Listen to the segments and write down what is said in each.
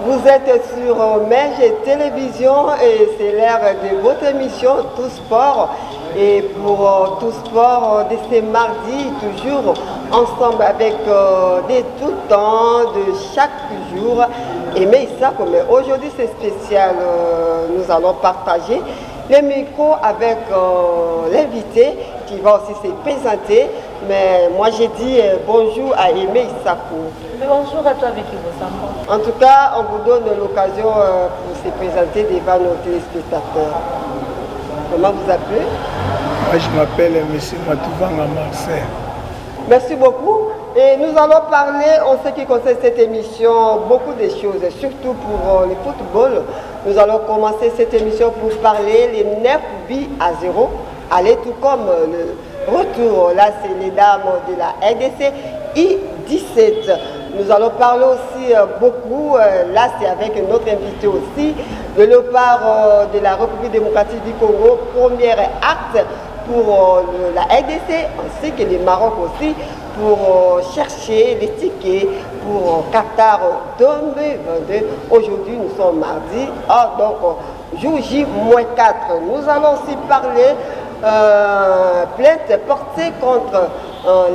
Vous êtes sur Merge Télévision et c'est l'heure de votre émission Tout Sport. Et pour Tout Sport de ce mardi, toujours ensemble avec des tout temps de chaque jour. Mais ça, comme aujourd'hui c'est spécial, nous allons partager les micros avec l'invité qui va aussi se présenter. Mais moi j'ai dit bonjour à Aimé Issakou. Bonjour à toi Vicky Bossamba. En tout cas, on vous donne l'occasion pour se présenter devant nos téléspectateurs. Comment vous appelez? Moi je m'appelle M. Matouvanga Marcel. Merci beaucoup. Et nous allons parler, en ce qui concerne cette émission, beaucoup de choses, surtout pour le football. Nous allons commencer cette émission pour parler les 9 buts à 0. Allez, tout comme le retour, là c'est les dames de la RDC I-17. Nous allons parler aussi beaucoup, là c'est avec notre invité aussi, le léopard de la République démocratique du Congo, premier acte pour la RDC, ainsi que le Maroc aussi, pour chercher les tickets pour Qatar 2022. Aujourd'hui, nous sommes mardi, donc jour J-4. Nous allons aussi parler plainte portée contre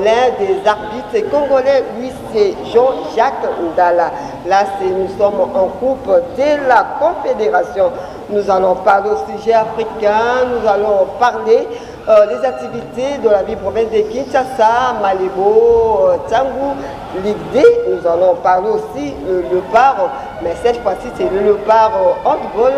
l'un des arbitres congolais, lui c'est Jean-Jacques Ndala. Là, nous sommes en coupe de la Confédération. Nous allons parler au sujet africain, nous allons parler des activités de la vie province de Kinshasa, Malébo, Tangou, Ligue D. Nous allons parler aussi le léopard, mais cette fois-ci c'est le léopard handball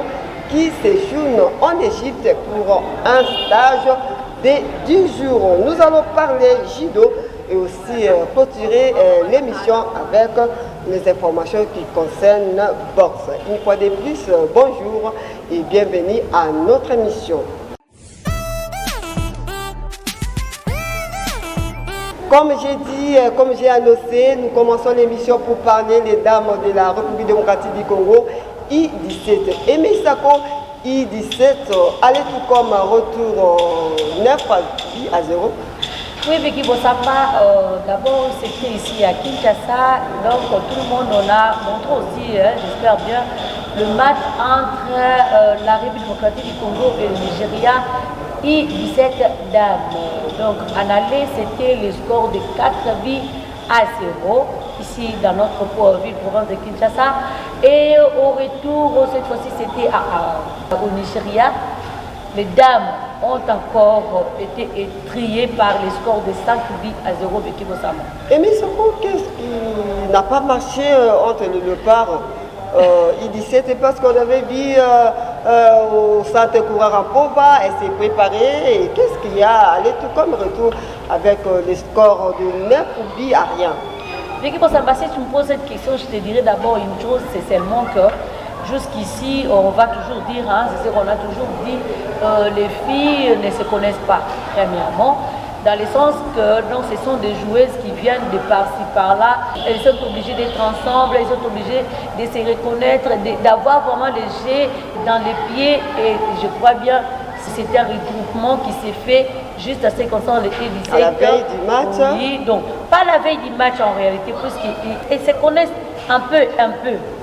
qui séjourne en Égypte pour un stage de 10 jours. Nous allons parler judo et aussi clôturer l'émission avec les informations qui concernent boxe. Une fois de plus, bonjour et bienvenue à notre émission. Comme j'ai dit, comme j'ai annoncé, nous commençons l'émission pour parler des dames de la République démocratique du Congo I-17. Aimé Issakou, I-17, allez tout comme retour 9 à 0. Oui, Vicky Bossamba, d'abord c'était ici à Kinshasa, donc tout le monde on a montré aussi, j'espère bien, le match entre la République démocratique du Congo et le Nigeria, I-17 dames. Donc en aller, c'était le score de 4 buts à 0, ici dans notre ville province de Kinshasa. Et au retour, cette fois-ci c'était au Nigeria. Les dames ont encore été étriées par les scores de 5 buts à 0 de Kibosama. Et mais qu'est-ce qui n'a pas marché entre le léopard I-17? C'est parce qu'on avait vu au centre Kourarampova, elle s'est préparée. Et qu'est-ce qu'il y a? Elle est tout comme retour avec les scores de 9 buts à rien. Vicky Bossamba, si tu me poses cette question, je te dirais d'abord une chose, c'est seulement que jusqu'ici, on va toujours dire, c'est ce qu'on a toujours dit, les filles ne se connaissent pas, premièrement, dans le sens que donc, ce sont des joueuses qui viennent de par-ci, par-là, elles sont obligées d'être ensemble, elles sont obligées de se reconnaître, d'avoir vraiment les jets dans les pieds, et je crois bien c'est un regroupement qui s'est fait juste à ce qu'on sent les lycées. À la veille du match. Oui, donc pas la veille du match en réalité, puisqu'elles se connaissent un peu,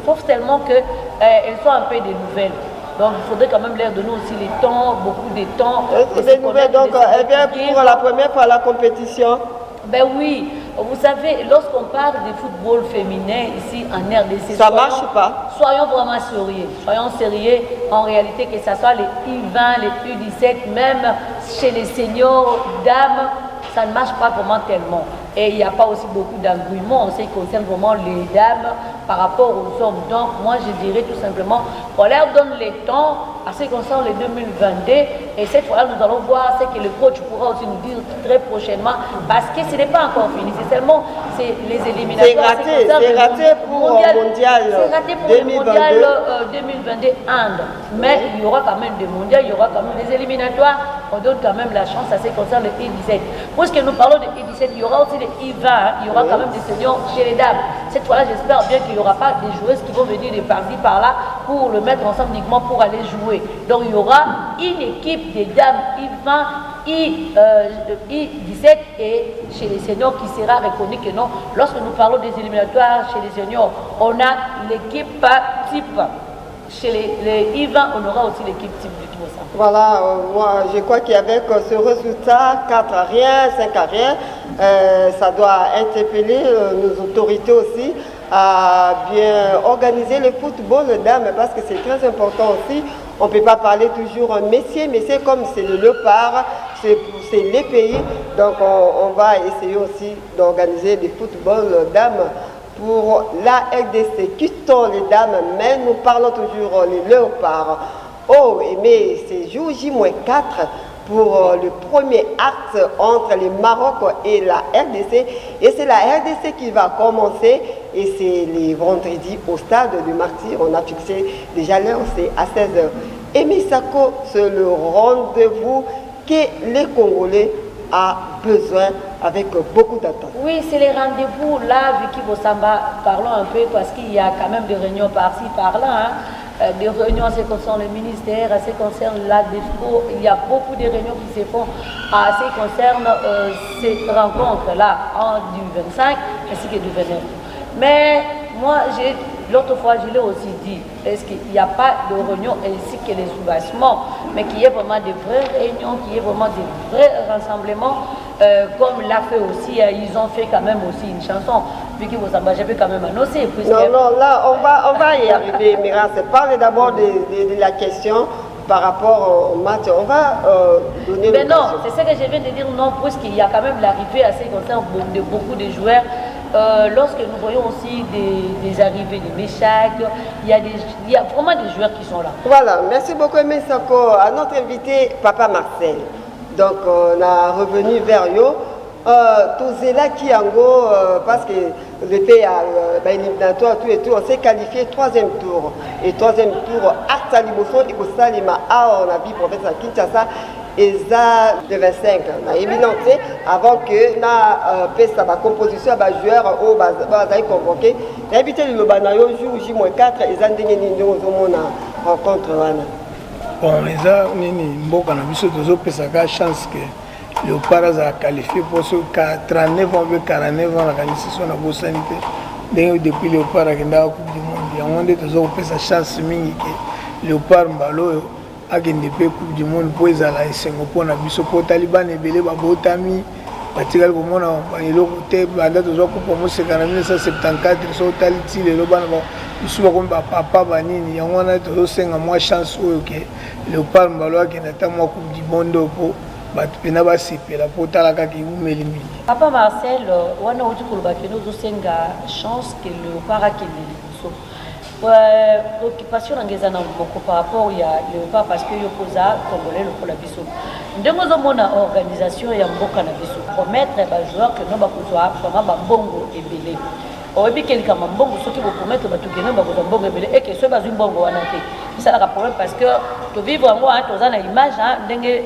sauf tellement qu'elles sont un peu des nouvelles. Donc il faudrait quand même leur donner aussi les temps, beaucoup de temps. Des nouvelles, donc elle vient pour la première fois à la compétition. Ben oui, vous savez, lorsqu'on parle de football féminin ici en RDC, ça marche pas. Soyons vraiment sérieux. Soyons sérieux en réalité, que ce soit les I20, les U17, même chez les seniors, dames, ça ne marche pas vraiment tellement. Et il n'y a pas aussi beaucoup d'engouement en ce qui concerne vraiment les dames par rapport aux hommes. Donc moi je dirais tout simplement, on leur donne les temps à ce qui concerne les 2022 et cette fois-là nous allons voir ce que le coach pourra aussi nous dire très prochainement parce que ce n'est pas encore fini, c'est seulement les éliminatoires. C'est raté pour le mondial. C'est raté pour le mondial 2022 Inde. Mais il y aura quand même des mondiaux, il y aura quand même des éliminatoires. On donne quand même la chance à ce qui concerne le I-17. Puisque nous parlons de I-17, il y aura aussi des I-20, il y aura quand même des seniors chez les dames. Cette fois-là, j'espère bien qu'il n'y aura pas des joueuses qui vont venir de par-ci, par-là pour le mettre ensemble uniquement pour aller jouer. Donc il y aura une équipe des dames I-20 I17 et chez les seniors qui sera reconnu que non. Lorsque nous parlons des éliminatoires chez les seniors, on a l'équipe type. Chez les I20, on aura aussi l'équipe type du Kimosa. Voilà, moi je crois qu'avec ce résultat, 4-1, 5-1, ça doit interpeller nos autorités aussi à bien organiser le football dames parce que c'est très important aussi. On ne peut pas parler toujours messieurs, mais c'est comme c'est le léopard, c'est les pays. Donc on va essayer aussi d'organiser le football dames pour la RDC, quittons les dames, mais nous parlons toujours les léopards. Oh, mais c'est jour J-4 pour le premier acte entre le Maroc et la RDC. Et c'est la RDC qui va commencer. Et c'est les vendredis au stade du Martyr. On a fixé déjà l'heure, c'est à 16h. Et Misako, c'est le rendez-vous que les Congolais a besoin avec beaucoup d'attente. Oui, c'est les rendez-vous là, Vicky Bossamba, parlons un peu parce qu'il y a quand même des réunions par-ci, par-là. Des réunions en ce qui concerne le ministère, en ce qui concerne la DEFCO, il y a beaucoup de réunions qui se font en ce qui concerne ces rencontres-là, du 25 ainsi que du 29. Mais moi, l'autre fois, je l'ai aussi dit, est-ce qu'il n'y a pas de réunions ainsi que les soubassements, mais qu'il y ait vraiment de vraies réunions, qu'il y ait vraiment de vrais rassemblements, comme l'a fait aussi, ils ont fait quand même aussi une chanson, puis que vous avez quand même annoncé. Non, là, on va y arriver, Mira. Parle d'abord de la question par rapport au match. On va donner mais non, c'est ce que je viens de dire, non, puisqu'il y a quand même l'arrivée à ce qui concerne beaucoup de joueurs. Lorsque nous voyons aussi des arrivées de Méchac, il y a vraiment des joueurs qui sont là. Voilà, merci beaucoup Aimé Sako. À notre invité, Papa Marcel. Donc on a revenu vers Yo. Tozela Kiango, parce que le pays a éliminatoire, tout et tout, on s'est qualifié 3e tour. Et 3e tour, Arta Liboso, et Kosalima, on a vu professeur Kinshasa. Et ça, de 25 ans, évidemment, avant que la composition des joueurs au Bazaï convoqué, l'invité de l'Obanayo joue J-4 et Zandéné Nino au rencontre. Bon, les a Mboka na biso tozopesaka chance que Léopard a qualifié pour ce 39 ans, 49 ans, la qualification na bosani te. Depuis Léopard a kenda Coupe du Monde, yango nde tozopesa chance mingi que Léopard mbalo akende pe Coupe du Monde po ezala esengo mpona biso po talibane ebele babotami batikali komona eloko te banda tozwa coupe moseka na 1974 so otali ti lelo bana biso bakomi bapapa banini yango wana tozosenga mwa chance oyo ke Léopard mbalo akende ata mwa Coupe du Monde po bato mpena basepela po otala kaka ewumeli mingi. Papa Marcel wana oti koloba kende ozosenga chance ke Léopard akende liboso. Préoccupation dans par rapport à Léopard parce que Yokoza Congolais le la biso. Ndenge ozomona organisation ya mboka na biso promettre ba joueurs que non bakozwa vraiment ba bongo ebele. Oyebi kelika mbongo soki bo promettre ba tukene ba kozwa bongo ebele et que ceux bazwi mbongo wana te. Ça la problème parce que to vivre en moi toza na image ndenge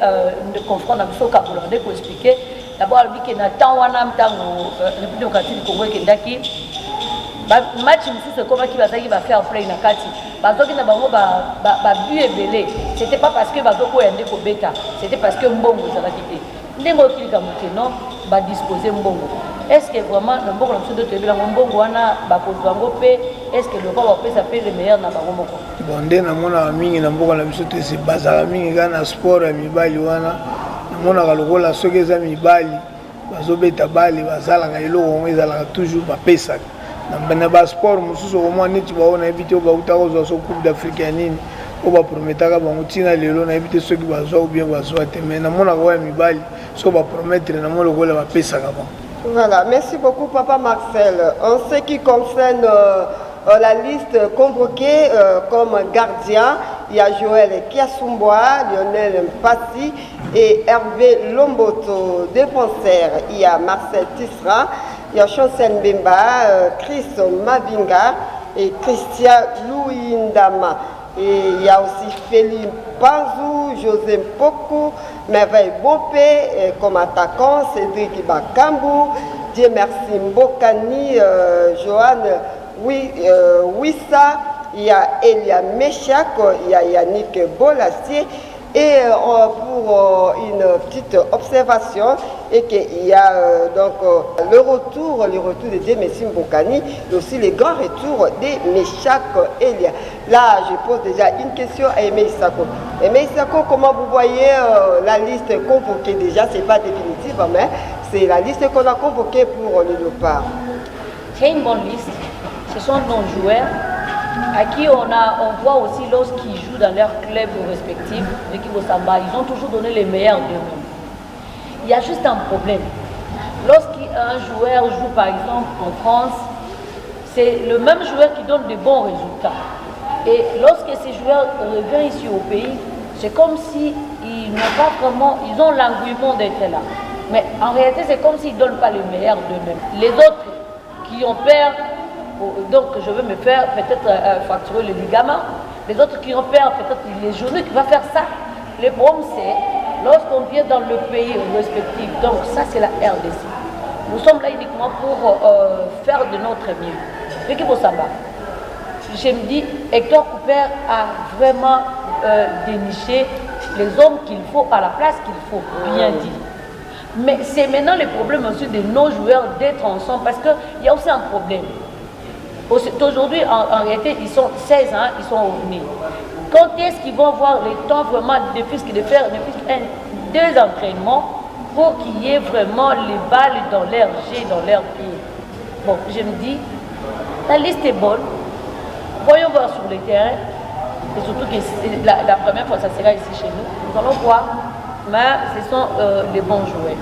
de confront na biso ka bolande ko expliquer d'abord bi ke na temps wana mtango République démocratique du Congo kendaki match mususu ekomaki bazalaki bafaire play na kati bazoki na bango babu ebele c'était pas parce que bazokoya nde kobeta c'était parce que mbongo ezalaki te ndenge okilika moke non badispose mbongo est-ce que vraiment na mbongo na biso nde toyebelango mbongo wana bakozwa yango mpe est-ce que lopa bapesa mpe le meilleur na bango moko bon nde namonaka mingi na mboka na biso te bazalaka mingi kaka na sport ya mibali wana namonaka lokola soki eza mibali bazobeta bale bazalaka eloko yango ezalaka toujours bapesaka na basport mosusu omwa neti bao nayebi te oyo bautaka kozwa so coupe d'Afrique ya nini oyo baprometaka bango ntina lelo nayebi te soki bazwa ou bien bazwa te mais namonaka oyo ya mibali so bapromettre namona lokola bapesaka bango. Voilà, merci beaucoup Papa Marcel. En ce qui concerne la liste convoquée comme gardien, il y a Joël Kiasumboa, Lionel Mpassi et Hervé Lomboto. Défenseur, il y a Marcel Tisra, il y a Chancel Mbemba, Chris Mavinga et Christian Louindama. Et il y a aussi Félix Panzou, José Mpoko, Merveille Bopé comme attaquant, Cédric Bakambu, Dieu merci Mbokani, Johan Wissa, il y a Elia Meshak, il y a Yannick Bolassier, Et pour une petite observation, et qu'il y a donc le retour de Demesim Bokani, et aussi les grands retours de Meshak Elia. Là, je pose déjà une question à Aimé Isako. Aimé Isako, comment vous voyez la liste convoquée déjà? C'est pas définitive, mais c'est la liste qu'on a convoquée pour le départ. C'est une bonne liste. Ce sont nos joueurs à qui on voit aussi lorsqu'ils jouent dans leur club respectif, l'équipe au Samba, ils ont toujours donné les meilleurs d'eux-mêmes. Il y a juste un problème. Lorsqu'un joueur joue par exemple en France, c'est le même joueur qui donne de bons résultats. Et lorsque ces joueurs reviennent ici au pays, c'est comme s'ils n'ont pas vraiment, ils ont l'engouement d'être là. Mais en réalité, c'est comme s'ils ne donnent pas le meilleur d'eux-mêmes. Les autres qui ont peur, donc je veux me faire peut-être fracturer le ligament, les autres qui ont peur, peut-être les journées qui vont faire ça. Le problème c'est, lorsqu'on vient dans le pays respectif, donc ça c'est la RDC. Nous sommes là uniquement pour faire de notre mieux. L'équipe au Samba, je me dis, Hector Cooper a vraiment déniché les hommes qu'il faut à la place qu'il faut, bien dit. Mais c'est maintenant le problème aussi de nos joueurs d'être ensemble, parce qu'il y a aussi un problème. Aujourd'hui, en réalité, ils sont 16 ans, ils sont revenus. Quand est-ce qu'ils vont avoir le temps vraiment de faire deux entraînements pour qu'il y ait vraiment les balles dans leur jet, dans leur pied? Bon, je me dis, la liste est bonne. Voyons voir sur le terrain. Et surtout que la première fois, ça sera ici chez nous. Nous allons voir. Mais ce sont les bons joueurs.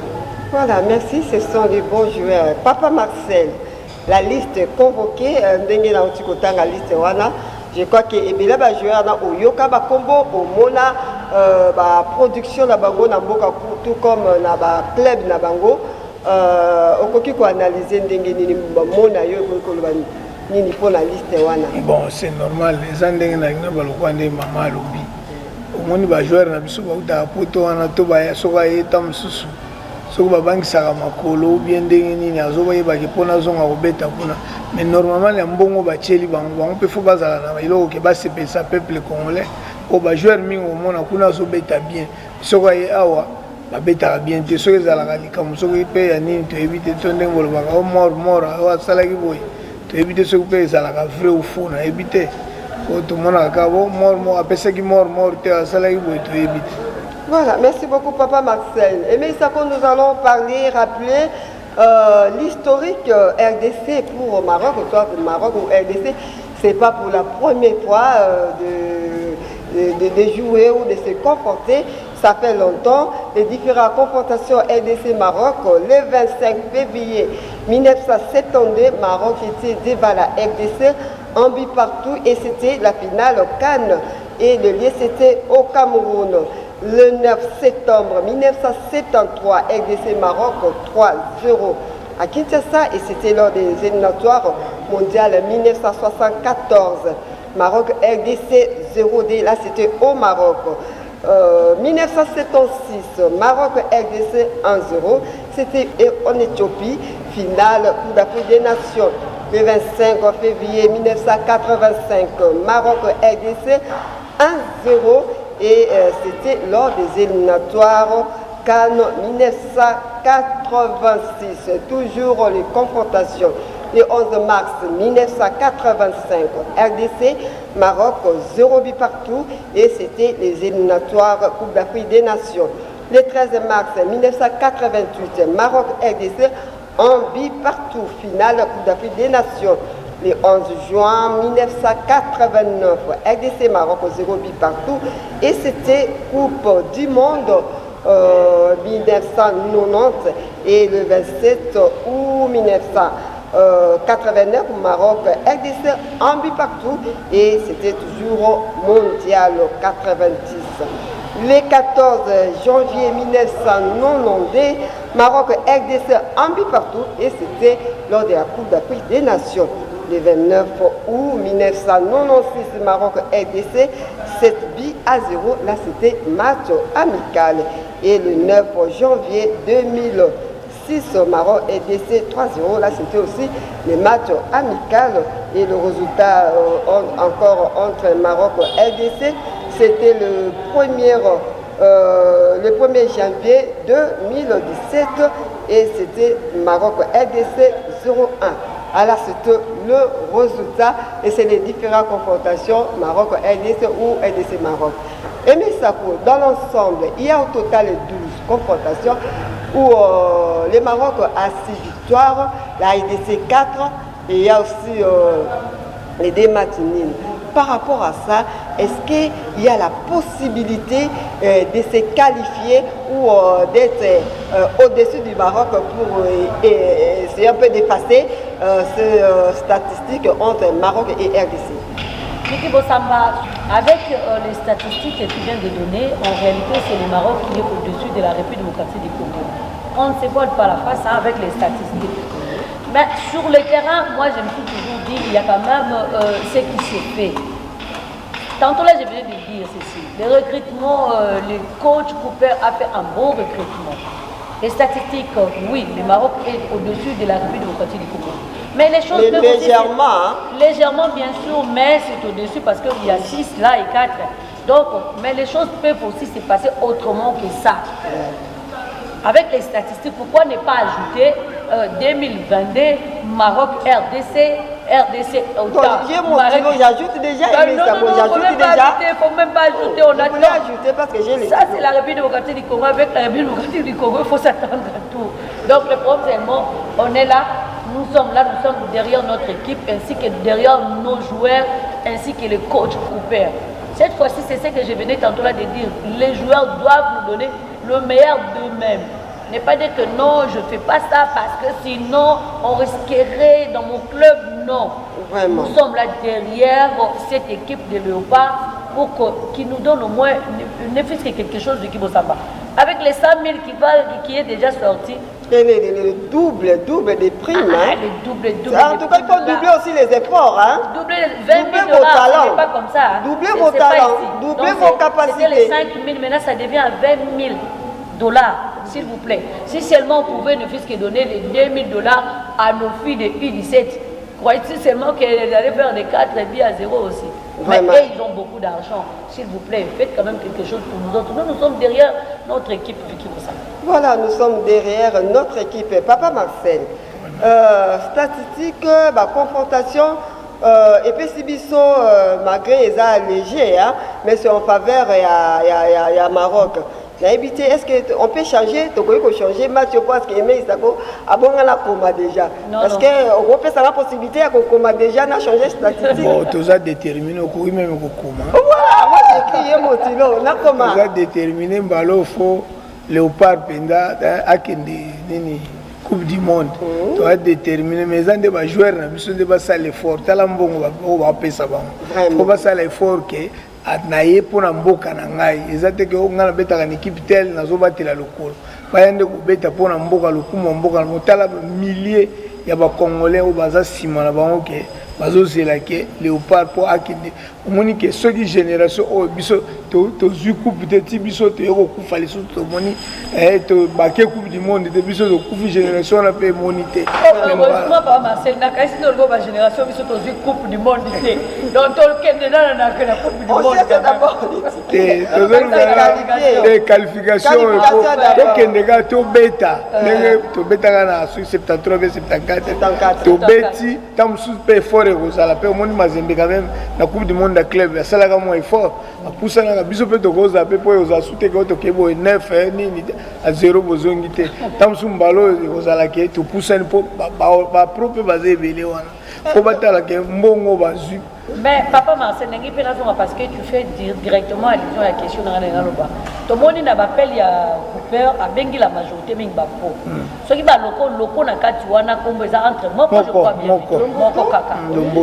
Voilà, merci, ce sont les bons joueurs. Papa Marcel, la liste convoquée, la liste wana, je crois que ebela ba joueur na oyoka ba combo au mona ba production na bango na mboka tout comme na ba club na bango okoki ko analyser ndenge nini ba mona yo ko ba nini pour la liste wana. Bon, c'est normal, les ndenge na ba lokwande mama lobi. Omoni ba joueur na biso ba uta poto wana to ba soka eta msusu. Soki babangisaka makolo bien ndenge nini azoba yebaki mpona azonga kobeta kuna, mais normalement ya mbongo batieli bango mpe fo bazala na eloko ke basepelisa peuple congolais oyo bajoueur mingi omona kuna azobeta bien, soki aye awa babetaka bien te, soki ezalaka likambo soki mpe ya nini toyebi te, to ndenge bolobaka o mort oyo asalaki boye toyebi te, soki mpe ezalaka vrai ou faux nayebi te, oyo tomonaka kaka bo mort apesaki mort te asalaki boye toyebi te. Voilà, merci beaucoup Papa Marcel. Et mais ça quand nous allons rappeler l'historique RDC pour Maroc, toi Maroc ou RDC, c'est pas pour la première fois de jouer ou de se confronter. Ça fait longtemps, les différentes confrontations RDC-Maroc, le 25 février 1972, Maroc était devant la RDC, en but partout, et c'était la finale Cannes, et le lieu c'était au Cameroun. Le 9 septembre 1973, RDC Maroc 3-0 à Kinshasa, et c'était lors des éliminatoires mondiales 1974. Maroc RDC 0D, là c'était au Maroc. 1976, Maroc RDC 1-0, c'était en Éthiopie, finale Coupe d'Afrique des Nations. Le 25 février 1985, Maroc RDC 1-0. Et c'était lors des éliminatoires Cannes 1986, toujours les confrontations. Le 11 mars 1985, RDC, Maroc, 0 but partout, et c'était les éliminatoires Coupe d'Afrique des Nations. Le 13 mars 1988, Maroc, RDC, 1 but partout, finale Coupe d'Afrique des Nations. Le 11 juin 1989, RDC Maroc 0 but partout, et c'était Coupe du Monde 1990, et le 27 août 1989, Maroc RDC 1 but partout, et c'était toujours mondial 90. Le 14 janvier 1990, Maroc RDC 1 but partout, et c'était lors de la Coupe d'Afrique des Nations. Le 29 août 1996, Maroc RDC 7 buts à 0, là c'était match amical. Et le 9 janvier 2006, Maroc RDC 3-0, là c'était aussi le match amical. Et le résultat encore entre Maroc et RDC, c'était le premier le 1er janvier 2017 et c'était Maroc RDC 0-1. Alors c'est le résultat et c'est les différentes confrontations Maroc-RDC ou RDC-Maroc. Et Messako, dans l'ensemble, il y a au total 12 confrontations où le Maroc a 6 victoires, la RDC 4 et il y a aussi les 2 matchs nuls. Par rapport à ça, est-ce qu'il y a la possibilité de se qualifier ou d'être au-dessus du Maroc pour essayer un peu d'effacer ces statistiques entre Maroc et RDC? Miki Bossamba, avec les statistiques que tu viens de donner, en réalité c'est le Maroc qui est au-dessus de la République démocratique du Congo. On ne se voile pas la face avec les statistiques. Mais sur le terrain, moi je me suis toujours dit qu'il y a quand même ce qui s'est fait. Tantôt là, je viens de dire ceci. Le recrutement, le coach Cooper a fait un bon recrutement. Les statistiques, oui, le Maroc est au-dessus de la République démocratique du Congo. Mais les choses peuvent légèrement, aussi, légèrement bien sûr, mais c'est au-dessus parce qu'il y a 6 là et 4. Donc, mais les choses peuvent aussi se passer autrement que ça. Avec les statistiques, pourquoi ne pas ajouter 2022 Maroc RDC j'ajoute déjà. Il ne faut même pas ajouter. On attend. Ajouter parce que j'ai les. Ça, c'est la République démocratique du Congo. Avec la République démocratique du Congo, il faut s'attendre à tout. Donc, le problème, c'est on est là, nous sommes là, nous sommes derrière notre équipe, ainsi que derrière nos joueurs, ainsi que le coach Cooper. Cette fois-ci, c'est ce que je venais tantôt là de dire. Les joueurs doivent nous donner le meilleur d'eux-mêmes. Ne pas dire que non, je ne fais pas ça parce que sinon on risquerait dans mon club. Non. Vraiment. Nous sommes là derrière cette équipe de Léopard pour qu'ils nous donne au moins, ne fût-ce que quelque chose de Kibosamba. Avec les 100 000 qui est déjà sorti. Et le double des primes. Le double. En tout cas, il faut doubler aussi les efforts. Doubler 20 000 $, ce n'est pas comme ça. Doubler vos talents, doubler vos capacités. C'était les 5 000, maintenant ça devient à 20 000 $, s'il vous plaît. Si seulement on pouvait ne fût-ce que donner les 2 000 $ à nos filles de U17, croyez-vous seulement qu'elles allaient faire des 4 billes à 0 aussi? Vraiment. Mais ils ont beaucoup d'argent. S'il vous plaît, faites quand même quelque chose pour nous autres. Nous sommes derrière notre équipe. Voilà, nous sommes derrière notre équipe. Papa Marcel, statistique, confrontation, et puis si biso, malgré les allégés, mais c'est en faveur il y a Maroc. Est-ce qu'on peut changer, changer match parce que Aimé Isako a bon la coma déjà. Parce qu'on peut avoir la possibilité qu'on coma déjà n'a changé statistique. Bon, tu as déterminé au cours même au coma. Voilà, moi j'ai crié mon tilo, n'a coma. Tu as déterminé balo faux Léopard Penda à Kendi Coupe du Monde. Tu as déterminé mais ça des joueurs na biso de basa l'effort. Talambongo va payer ça bon. Faut pas ça l'effort que naye pona mboka na ngai ezate ke ngana betaka ni équipe tel nazo batela lokolo bayande ko beta pona mboka lokumo mboka motala milliers ya ba congolais o baza sima na bango ke bazo zela ke Léopard po akinde omoni ke soki génération o biso to zu coupe de ti biso to yoko kufa leso to moni to baké coupe du monde de biso to kufi génération na pe monité heureusement pas Marcel na kasi no go ba génération biso to zu coupe du monde té donc to kende na coupe du monde des qualifications to kende ga to beta to beta na 73 74 to beti tam sous pe fort kozala pe omoni mazembe quand même na coupe du monde da club ya sala ka mo effort apusa na biso pe to koza pe po oza sute ko to kebo 9 ni a 0 bozongi te tam sous mbalo kozala ke to pusa ni po ba propre basé belé wana ko batala ke mbongo bazu. Mais papa Marcel nengi pe na parce que tu fais directement allusion à la question na loba to moni na bapel ya Cooper a bengi la majorité mingi ba po so ki ba loko na kati wana kombo za entre moko je crois bien moko kaka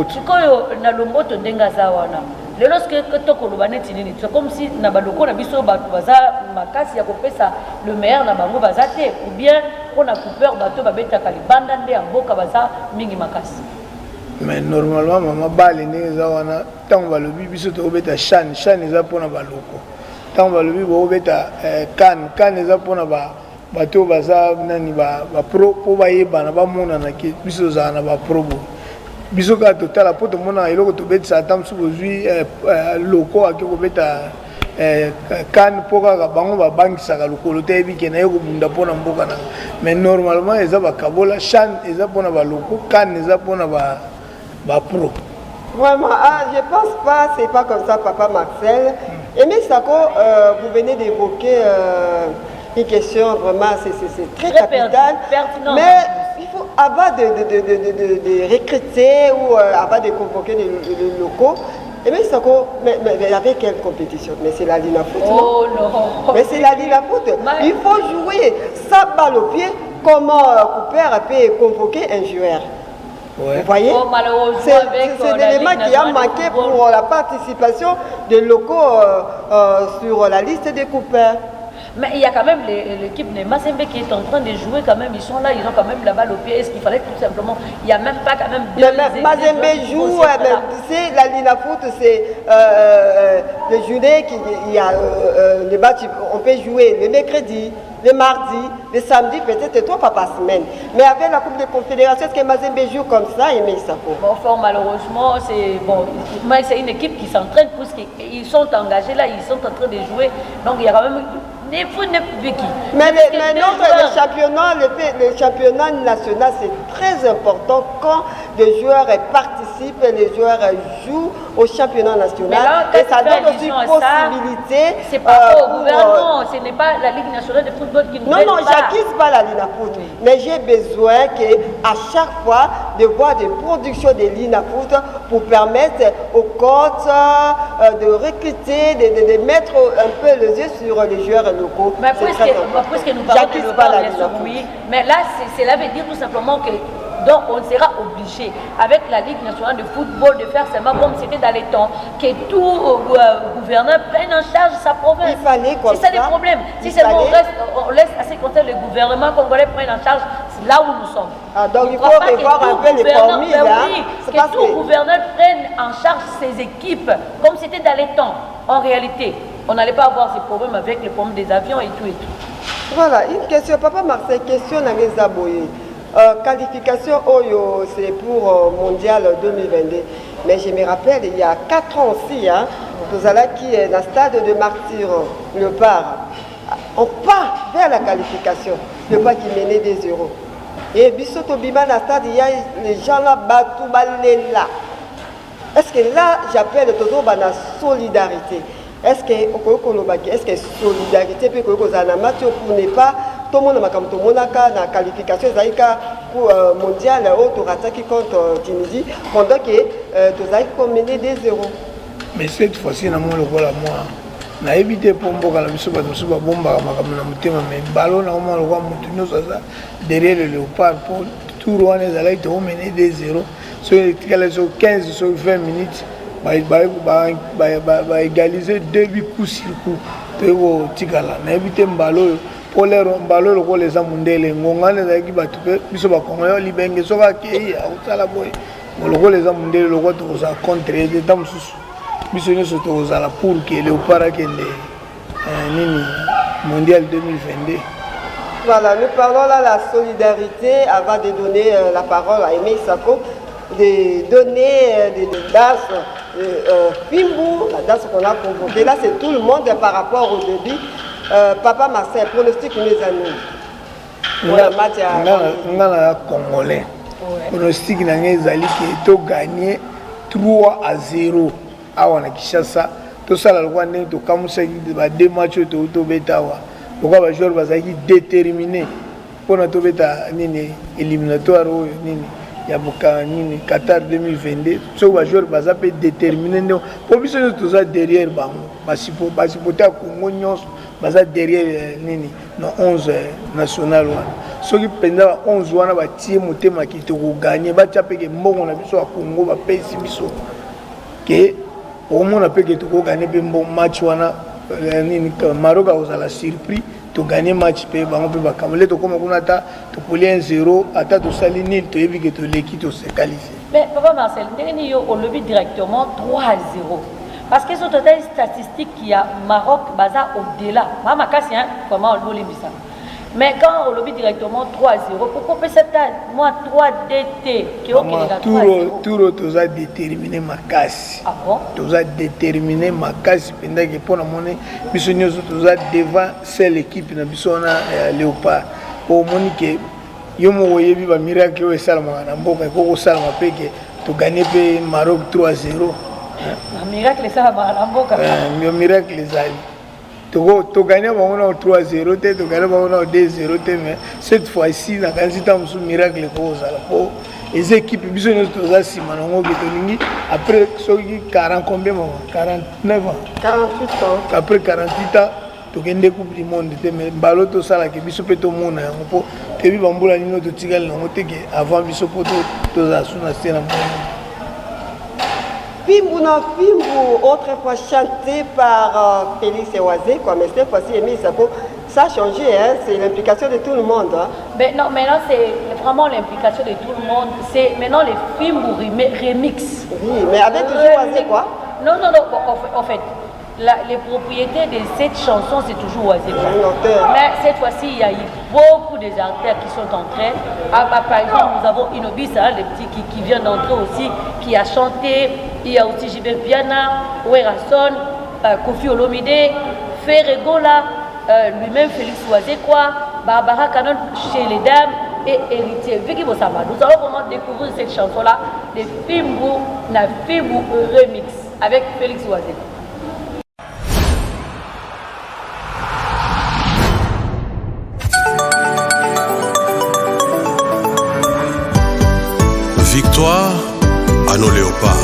sikoyo na lomboto ndenga za wana lelo ske to koloba neti nini c'est comme si na ba loko na biso ba baza makasi ya kopesa le meilleur na bango baza te ou bien on a Cooper bato ba betaka libanda nde ya mboka baza mingi makasi. Mais normalement maman bale ne za wana tango balobi biso to beta chan eza pona baloko tango balobi bo beta kan eza pona bato baza nani ba pro po ba yebana ba mona na ki biso za na ba pro biso ka total po to mona eloko to beta tam su bozui loko akiko beta kan mpo kaka bango babangisaka lokolo te yebi ke na ye kobunda mpona mboka nanga mais normalement eza bakabola chan eza mpona baloko kan eza mpona bapro. Vraiment, je pense pas, c'est pas comme ça, Papa Marcel. Aimé Sako, vous venez d'évoquer une question vraiment, c'est très capitale. Mais il faut, avant de recruter ou avant de convoquer les locaux, Aimé Sako, mais avec quelle compétition? Mais c'est la Lina Foot. Oh non. Mais c'est la Lina Foot. Il faut jouer ça balle au pied. Comment Cooper peut convoquer un joueur? Ouais. Vous voyez, c'est l'élément qui a manqué pour la participation des locaux sur la liste des Cooper. Mais il y a quand même l'équipe de Mazembe qui est en train de jouer quand même. Ils sont là, ils ont quand même la balle au pied. Est-ce qu'il fallait tout simplement... Il n'y a même pas quand même... Mazembe joue, tu sais, la Lina Foot, c'est les journées, il y a les matchs, on peut jouer le mercredi, le mardi, le samedi, peut-être 3 fois par semaine. Mais avec la Coupe de Confédération, est-ce que Mazembe joue comme ça? Et mais ça faut. Bon, fort malheureusement, c'est une équipe qui s'entraîne parce qu'ils sont engagés là, ils sont en train de jouer. Donc il y a quand même... Mais notre le championnat national, c'est très important quand les joueurs participent, les joueurs jouent au championnat national. Et ça donne aussi une possibilité. C'est pas au gouvernement, ce n'est pas la Ligue nationale de football qui nous Non, j'accuse pas la Lina Foot. Mais j'ai besoin qu'à chaque fois de voir des productions de Lina Foot pour permettre aux coachs de recruter, de mettre un peu les yeux sur les joueurs locaux. Mais puisque nous parlons de l'Europe, bien sûr, oui. Mais là, cela veut dire tout simplement que donc on sera obligé, avec la Ligue nationale de football, de faire seulement comme c'était dans les temps, que tout gouverneur prenne en charge sa province. Il fallait comme ça. C'est ça le problème. Si seulement on laisse à ce côté le gouvernement congolais prenne en charge, c'est là où nous sommes. Ah, donc il faut revoir un peu les formules. Oui, que tout gouverneur prenne en charge ses équipes, comme c'était dans les temps. En réalité, on n'allait pas avoir ces problèmes avec les problèmes des avions et tout et tout. Voilà, une question, Papa Marcel, question à Zaboye. Qualification Oyo, c'est pour Mondial 2022. Mais je me rappelle, il y a 4 ans aussi, nous allons qui est dans le stade de Martyr, le bar. On part vers la qualification, le pas qui menait des 0. Et Bissoto Bima dans le stade, il y a les gens là, là. Est-ce que là, j'appelle toujours la solidarité? Est-ce que solidarité peut que vous n'êtes pas tout le monde a la qualification pour mondial qui contre Tunisie pendant que tu as mené des 0. Mais cette fois-ci, je na évité pour mboka la biso bato ba bomba makambo na mutema mais ballon na oma lokwa mutu nyonso aza derrière le léopard pour tout wana ezalaki tomené des 0 so etikala so 15 so 20 minutes ba égaliser 2 buts coup sur coup pe tikala na évité mbalo oyo po lero mbalo lokola eza mundele ngongana ezalaki bato pe biso bakongolais libenge soki akei akosala boye lokola eza mundele lokwa tokozala contre ete ta mosusu biso nyonso tokozala pour que léopard akende nini mondial 2022. Voilà, nous parlons là de la solidarité avant de donner la parole à Aimé Sako, de donner des danses, Fimbu, la danse qu'on a convoquée. Là, c'est tout le monde par rapport au début. Papa Marcel, pronostic mes amis. Pour le match à Congolais. Pronostic n'a ezali que to gagner 3-0 à Kinshasa. Tout ça la loi n'est to kamusa ba 2 matchs to betawa. Pourquoi les joueurs vont être déterminés pour notre nini éliminatoire nini yabuka nini Qatar 2022 so les joueurs vont être déterminés pour biso tous ça derrière bango basi poter Congo nyonso baza derrière nini no 11 national wana soki penda 11 wana batie motema kitoko gagner ba tiapeke mbongo na biso ya Congo ba pesi biso ke au moins on peut gagner pe bon match wana Maroc a la surprise de gagner match pe bango pe bakamole to comme kuna ta to poler 1-0 ata to sali nil to yebi que to l'équipe to se qualifier. Mais Papa Marcel, ndeni yo au lobby directement 3-0 parce que sur total statistique qui a Maroc baza au-delà. Mama kasi hein comment on voulait ça. Mais quand on lobby directement 3-0, pourquoi on peut s'attendre moi 3-DT qui ont Touro, tu as déterminé ma casse. Ah bon? Tu as déterminé ma casse. Pendant que pour la monnaie, tu as devant celle équipe, tu as Léopard. Au moment que yo mo yebi ba miracle o salama na mboka ko salama pe que tu gagner pe Maroc 3-0. Un miracle ça va na mboka. Un miracle ça. Tu gagner ba on 3-0 te tu gagner ba on 2-0 te mais cette fois-ci na quand tu as un miracle ko sala po les équipes biso nous tous assis manongo que tolingi après soki 40 combien 49 ans 48 ans après 48 ans tu gagnes coupe du monde mais balo to sala ke biso pe to mona yango po te bi bambola nino to tigal nango te ke avant biso po to za suna sena Fimbu na Fimbu, autrefois chanté par Félix Oisé, quoi, mais cette fois-ci, Émile Sako, ça a changé, hein, c'est l'implication de tout le monde. Hein. Mais non, maintenant c'est vraiment l'implication de tout le monde. C'est maintenant les Fimbu remix. Oui, mais avec toujours Oisé, quoi. Non, en fait, les propriétés de cette chanson, c'est toujours Oisé. Mais cette fois-ci, il y a eu beaucoup des artistes qui sont entrés. Par exemple, nous avons Inobis, hein, le petit qui vient d'entrer aussi, qui a chanté. Il y a aussi Gilbert Piana, Werason, Kofi Olomide, Ferregola, lui-même Félix Oisé-Quoi, Barbara Canon chez les dames et Héritier. Vicky Bossama. Nous allons vraiment découvrir cette chanson-là, de Fimbu na Fimbu remix avec Félix Oisé. Victoire à nos léopards.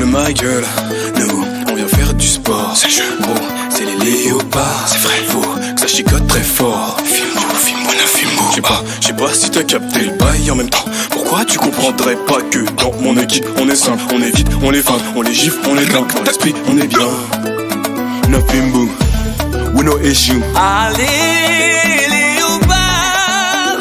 Ma gueule. Nous, on vient faire du sport. C'est le jeu, gros, c'est les léopards. C'est vrai, faut que ça chicote très fort. Je sais pas si t'as capté le bail en même temps. Pourquoi tu comprendrais pas que dans mon équipe, on est simple, on est vite, on les feinte, on les gifle, on les glingue. Dans l'esprit, on est bien. No Fimbu, we no issue. Allez, léopard,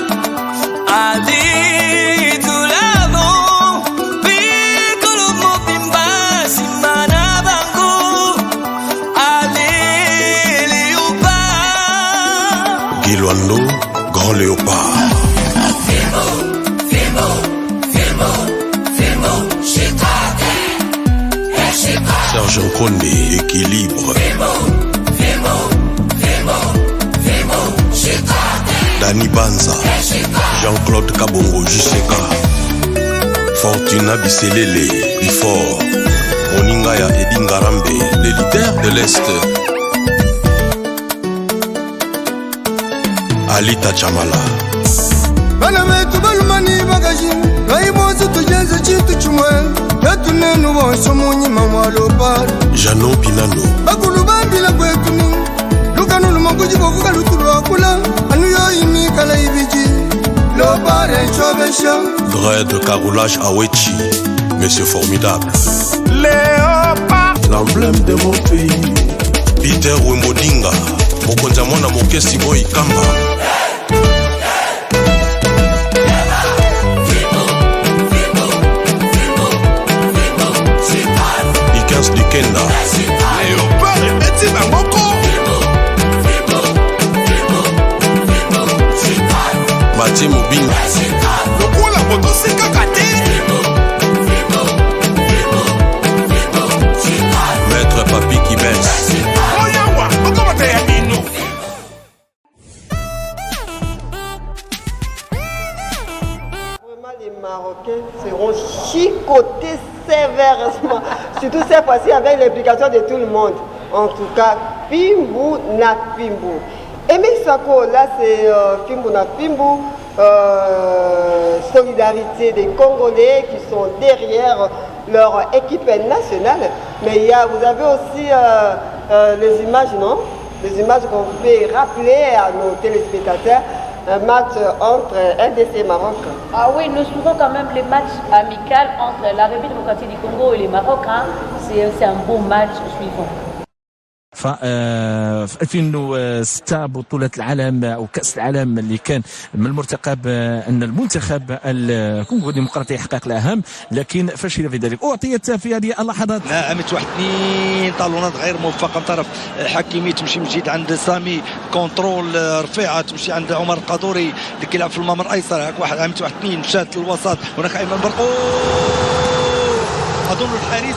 allez, tout l'avant. Piccolo mobimba, simana bango. Allez, léopard. Guiloando, grand léopard. Sergent Condé, équilibre. Dani Banza, Jean-Claude Kabongo, Juseka. Fortuna Bisselele, Bifort. Oningaya Edingarambe, les leaders de l'Est. Alita Chamala. Banametu balumani bagaji, gaibozu tujenze chitu chumwe. Yatunenu bonso munyima mwalopar. Jano Pinano. Bakulu bambila kwetuni. Lukanu lumakuji bokuka lutulu akula. Anu yo imi kala ibiji. Lopare chobesha. Vrai de carroulage Awechi, monsieur formidable. Léopard, l'emblème de mon pays. Peter Wembodinga, Mokonza mwana mokesi boy Kamba. Kenda Léopard et Betty Bamoko. Mathieu Mobinga. Le coup la moto c'est Kakate. Maître Papi qui baisse. Oyawa, comment t'es Abino? Vraiment, les Marocains seront chicotés sévèrement, surtout cette fois-ci avec l'implication de tout le monde. En tout cas, Fimbu na Fimbu. Émile Sako, là c'est Fimbu na Fimbu, solidarité des Congolais qui sont derrière leur équipe nationale. Mais vous avez aussi les images, non? Les images qu'on peut rappeler à nos téléspectateurs. Un match entre RDC et Maroc. Ah oui, nous suivons quand même les matchs amicaux entre la République démocratique du Congo et le Maroc. Hein. C'est un beau match suivant. ف 2006 بطولة العالم أو كأس العالم اللي كان من المرتقب أن المنتخب الكونغو الديمقراطي يحقق الأهم، لكن فشل في ذلك. أعطيت في هذه اللحظات عملت واحد اثنين طالونات غير موفقة من طرف حكيمي، تمشي من جهة عند سامي كونترول رفيعة، تمشي عند عمر القادوري اللي كيلعب في الممر الأيسر. هاك واحد عملت واحد اثنين مشات للوسط، هناك أيمن برقوق أظن الحارس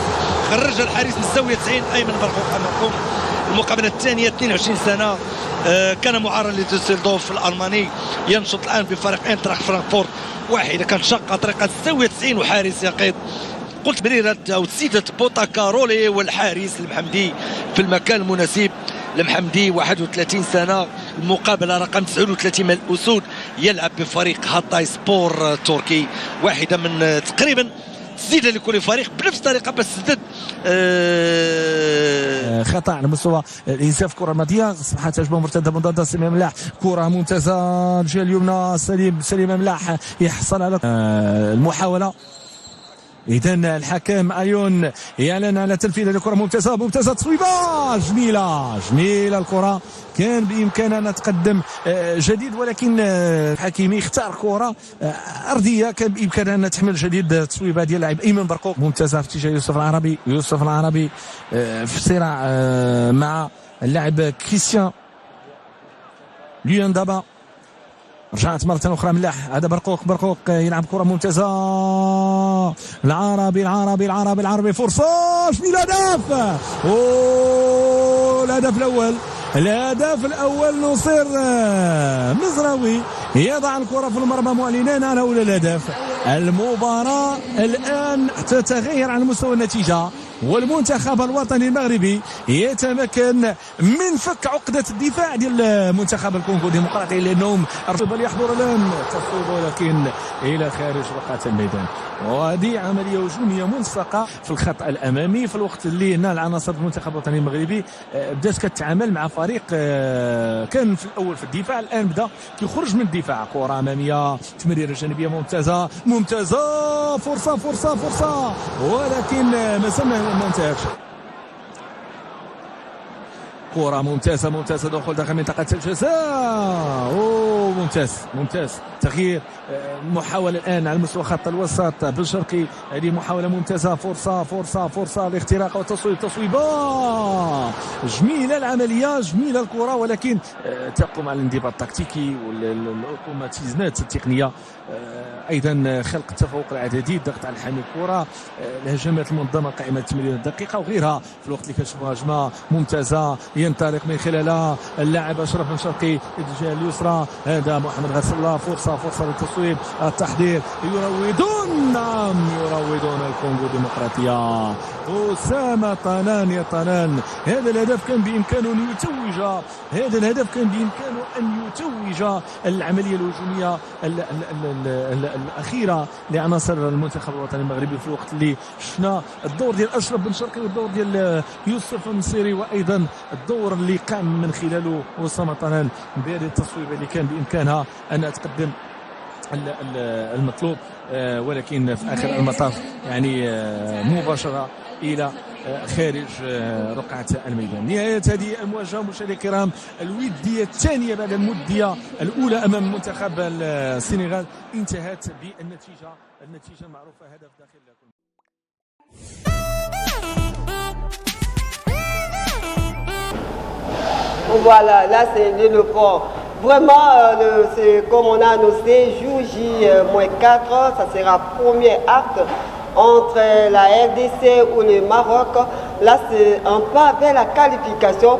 خرج الحارس من الزاوية 90. أيمن برقوق أمامكم المقابلة الثانية 22 سنة، كان معارا لدوسيلدورف الألماني، ينشط الآن بفريق انتراخت فرانكفورت. واحدة كانت شقة طريقة الزاوية 90 وحارس يقظ. قلت بريرة أو تسيدة بوتاكارولي والحارس المحمدي في المكان المناسب. المحمدي 31 سنة، المقابلة رقم 39 من الأسود، يلعب بفريق هاتاي سبور تركي. واحدة من تقريبا تسديده لكل فريق بنفس الطريقه، بس سدد خطا على مستوى الانساف. كره ماديه اصبحت هجمه مرتده من ضد سليم ملاح، كره ممتازه الجهه اليمنى. سليم ملاح يحصل على المحاوله. إذا الحكم أيون يعلن على تنفيذ الكرة. ممتازة تصويبة جميلة الكرة، كان بإمكاننا نتقدم جديد، ولكن الحكيمي اختار كرة أرضية كان بإمكاننا تحمل جديد. تصويبة ديال اللاعب أيمن برقوق ممتازة في اتجاه يوسف العربي في صراع مع اللاعب كريستيان ليوندابا. رجعت مرة أخرى ملاح، هذا برقوق يلعب كرة ممتازة. العربي فرصة جميلة، هدف. الهدف الأول نصير مزراوي يضع الكرة في المرمى، معلنين على أول الهدف. المباراة الآن تتغير على مستوى النتيجة، والمنتخب الوطني المغربي يتمكن من فك عقدة الدفاع ديال المنتخب الكونغو الديمقراطي، لأنهم بل يحضر الآن تصويب ولكن إلى خارج رقعة الميدان. وهذه عملية هجومية منسقة في الخط الأمامي، في الوقت اللي هنا العناصر المنتخب الوطني المغربي بدات كتعامل مع فريق كان في الأول في الدفاع، الآن بدا كيخرج من الدفاع. كرة أمامية، تمريرة جانبية ممتازة، فرصة ولكن ما انتهتش. كرة ممتازة دخول داخل منطقة الجزاء. ممتاز تغيير. محاولة الآن على مستوى خط الوسط بالشرقي، هذه محاولة ممتازة. فرصة الاختراق وتصويبة جميلة العملية، جميلة الكرة، ولكن تقوم على الانضباط التكتيكي والاوتوماتيزمات التقنية، ايضا خلق التفوق العددي، الضغط على حامل الكره، الهجمات المنظمه، قائمه التمرير الدقيقه وغيرها. في الوقت اللي كنشوفوا هجمه ممتازه ينطلق من خلالها اللاعب اشرف بن شرقي الجهه اليسرى، هذا محمد غسل الله. فرصه للتصويب، التحضير، يروضون الكونغو الديمقراطيه. أسامة طنان، يا طنان هذا الهدف كان بإمكانه أن يتوج العملية الهجومية الأخيرة لعناصر المنتخب الوطني المغربي، في الوقت اللي شفنا الدور ديال أشرف بن شرقي والدور ديال يوسف النصيري، وأيضا الدور اللي قام من خلاله أسامة طنان بهذه التصويبة اللي كان بإمكانها أن تقدم المطلوب، ولكن في آخر المطاف يعني مباشرة إلى خارج رقعة الميدان. نهاية هذه المواجهة مشاهدينا الكرام الودية الثانية بعد المدية الأولى أمام منتخب السنغال انتهت بالنتيجة المعروفة، هدف داخل لكم. Voilà, là c'est le port. Vraiment, comme on a annoncé, jour J-4, ça sera premier acte entre la RDC ou le Maroc. Là, c'est un pas vers la qualification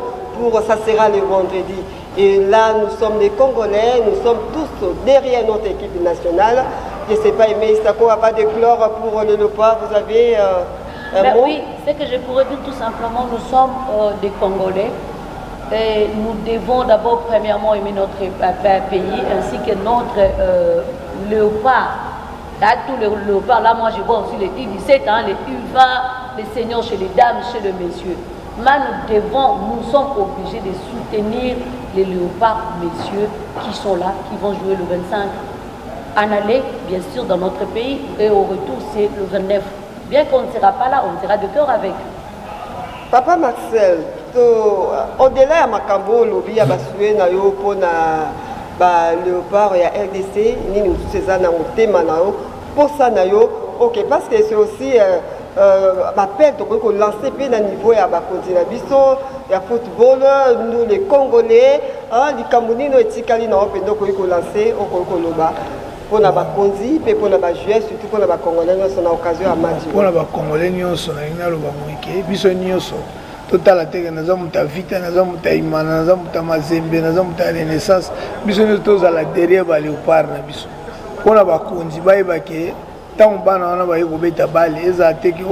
ça sera le vendredi. Et là, nous sommes des Congolais, nous sommes tous derrière notre équipe nationale. Je ne sais pas, mais Isako n'a pas de gloire pour le Léopard. Vous avez un mot? Oui, ce que je pourrais dire tout simplement, nous sommes des Congolais. Et nous devons d'abord premièrement aimer notre pays ainsi que notre léopard. Là, tous les léopards, là moi je vois aussi les U17, les UVA, les seniors chez les dames, chez les messieurs. Mais nous sommes obligés de soutenir les léopards messieurs qui sont là, qui vont jouer le 25 en aller, bien sûr, dans notre pays, et au retour c'est le 29. Bien qu'on ne sera pas là, on sera de cœur avec. Papa Marcel, au-delà ya makambo lobi ya basue na yo pona ba Léopard ya RDC nini useza na motema na yo posa na yo OK parce que c'est aussi appel to lancer pe na niveau ya ba continent biso ya football nous les Congolais likambo nino etikali na opendo ko lancer ko loba pona ba konzi pe pona ba joueur surtout pona ba Congolais nyonso na occasion ya match pona ba Congolais nyonso na ina loba moike biso nyonso totala teke naza muta vita naza muta imana naza muta mazembe naza muta renaissance biso nyonso tozala derrière ba Léopard na biso pona ba konzi bayeba ke tant bana wana baye kobeta bale eza teke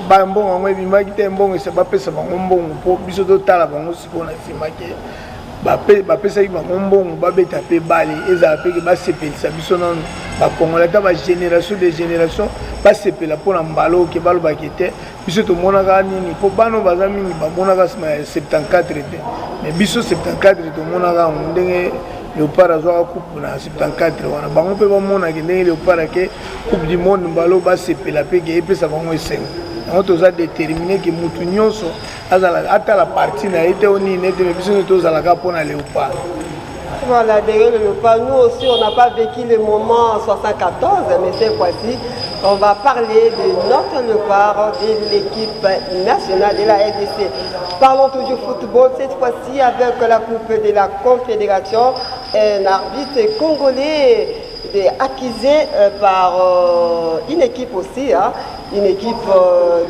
ba mbongo ngo ebimaki te mbongo esa bapesa bango mbongo po biso totala bango siko na nsima ke bapesaki bango mbongo babeta pe bale ezala peke basepelisa biso nano bakongolais ata bagénération de génération basepela mpona mbala oke balobaki te biso tomonaka nini mpo bano baza mingi bamonaka nsima ya 74 te mais biso 74 tomonaka yango ndenge Léopard azwaka coupe na 74 wana bango mpe bamonaki ndenge Léopard ake coupe du monde mbala basepela peke epesa bango esengo yango toza déterminé ke mutu nyonso atala parti na ye te onini ete me biso tozalaka mpona Léopard. Voilà, derrière le Léopard, nous aussi on n'a pas vécu le moment 74, mais cette fois-ci on va parler de notre Léopard, de l'équipe nationale de la RDC. Parlons toujours football, cette fois-ci avec la coupe de la Confédération, un arbitre congolais accusé par une équipe aussi, une équipe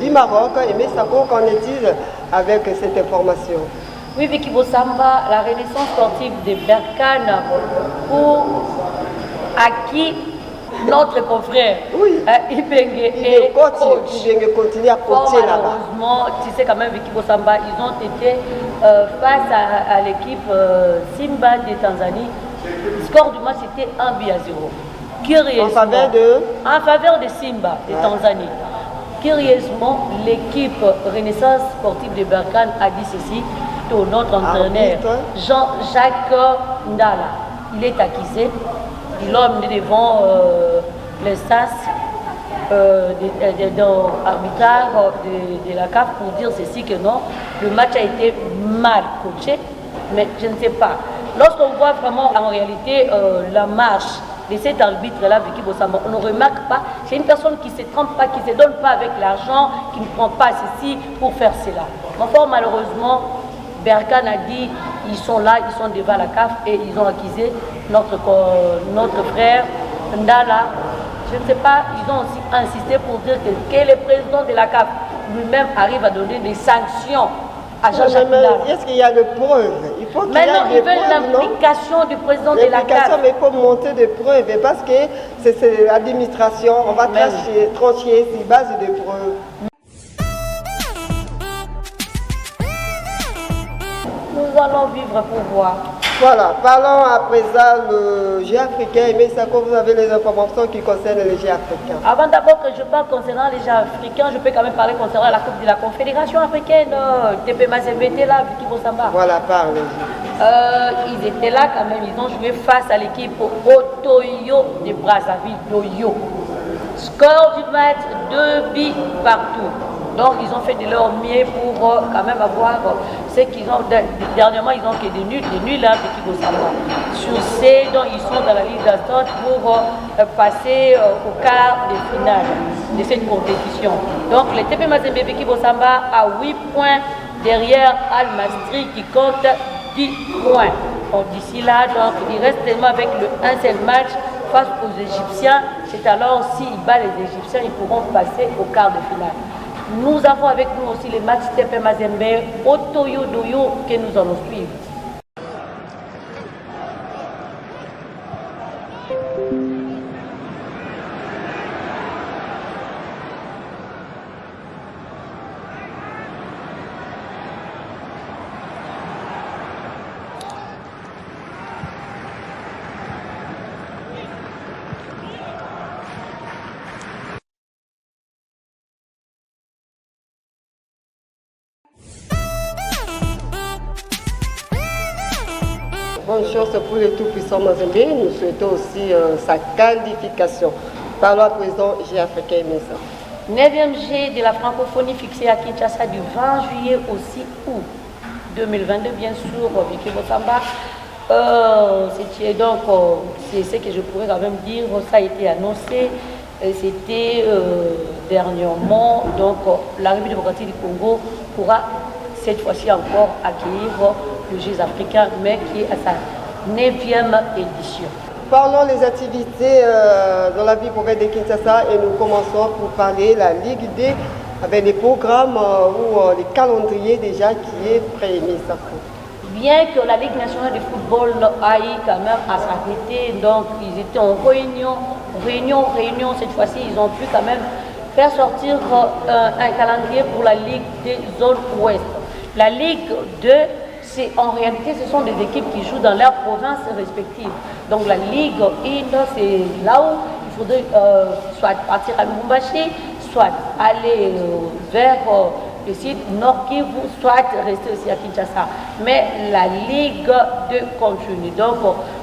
du Maroc. Mais ça qu'en est-il avec cette information? Oui, Vicky Bossamba, la renaissance sportive de Berkane pour acquis notre confrère Ibenge et coach. Ibenge continue à coacher là-bas. Malheureusement, tu sais quand même Vicky Bossamba, ils ont été face à l'équipe Simba de Tanzanie. Le score du match était 1-0. Curieusement, en faveur de Simba de Tanzanie. Curieusement, l'équipe Renaissance sportive de Berkane a dit ceci. Notre entraîneur Jean-Jacques Ndala, il est accusé, il l'a emmené devant l'instance arbitrage de la CAF pour dire ceci que non, le match a été mal coaché, mais je ne sais pas. Lorsqu'on voit vraiment en réalité la marche de cet arbitre-là, Vicky Bossamba, on ne remarque pas, c'est une personne qui ne se trompe pas, qui ne se donne pas avec l'argent, qui ne prend pas ceci pour faire cela. Enfin, malheureusement, Berkane a dit, ils sont là, ils sont devant la CAF et ils ont accusé notre frère Ndala. Je ne sais pas, ils ont aussi insisté pour dire que le président de la CAF lui-même arrive à donner des sanctions à Jean-Jacques Ndala. Est-ce qu'il y a des preuves? Il faut qu'il y ait des preuves. Maintenant, ils veulent l'implication du président de la CAF. Mais il faut monter des preuves parce que c'est l'administration, on va trancher sur base de preuves. Nous allons vivre pour voir. Voilà, parlons à présent le jeu africain. Mais ça, quand vous avez les informations qui concernent le jeu africain. Avant d'abord que je parle concernant les jeux africains, je peux quand même parler concernant la Coupe de la Confédération africaine. TP Mazembe était là, Vicky Bossamba. Voilà, parle. Ils étaient là quand même, ils ont joué face à l'équipe Otoyo de Brazzaville, d'Oyo. Score du match, 2 buts partout. Donc ils ont fait de leur mieux pour quand même avoir ce qu'ils ont. Dernièrement, ils ont fait des nuls là, Vicky Bossamba. Sur ces dont ils sont dans la Ligue d'attente pour passer au quart de finale de cette compétition. Donc le TP Mazembe Vicky Bossamba a 8 points derrière Al-Mastri qui compte 10 points. Donc d'ici là, donc, il reste tellement avec un seul match face aux Égyptiens. C'est alors s'ils battent les Égyptiens, ils pourront passer au quart de finale. Nous avons avec nous aussi les matchs TP Mazembe, Otoyo Doyo que nous allons suivre. Bonne chance pour le tout-puissant Mazembe. Nous souhaitons aussi sa qualification. Parlons à présent G africain Mesa. 9e G de la francophonie fixé à Kinshasa du 20 juillet au 6 août. 2022, bien sûr, Vicky Bossamba. C'est ce que je pourrais quand même dire. Ça a été annoncé. C'était dernièrement. Donc, la République démocratique du Congo pourra cette fois-ci encore accueillir le Jeux africain, mais qui est à sa 9e édition. Parlons des activités dans la vie concrète de Kinshasa et nous commençons pour parler de la Ligue D avec des programmes ou des calendriers déjà qui est prêt. Bien que la Ligue nationale de football aille quand même à s'arrêter, donc ils étaient en réunion, cette fois-ci ils ont pu quand même faire sortir un calendrier pour la Ligue des zones ouest. La Ligue 2, en réalité, ce sont des équipes qui jouent dans leurs provinces respectives. Donc la Ligue 1, c'est là où il faudrait soit partir à Lubumbashi, soit aller vers le site Nord Kivu, soit rester aussi à Kinshasa. Mais la Ligue 2 continue. Donc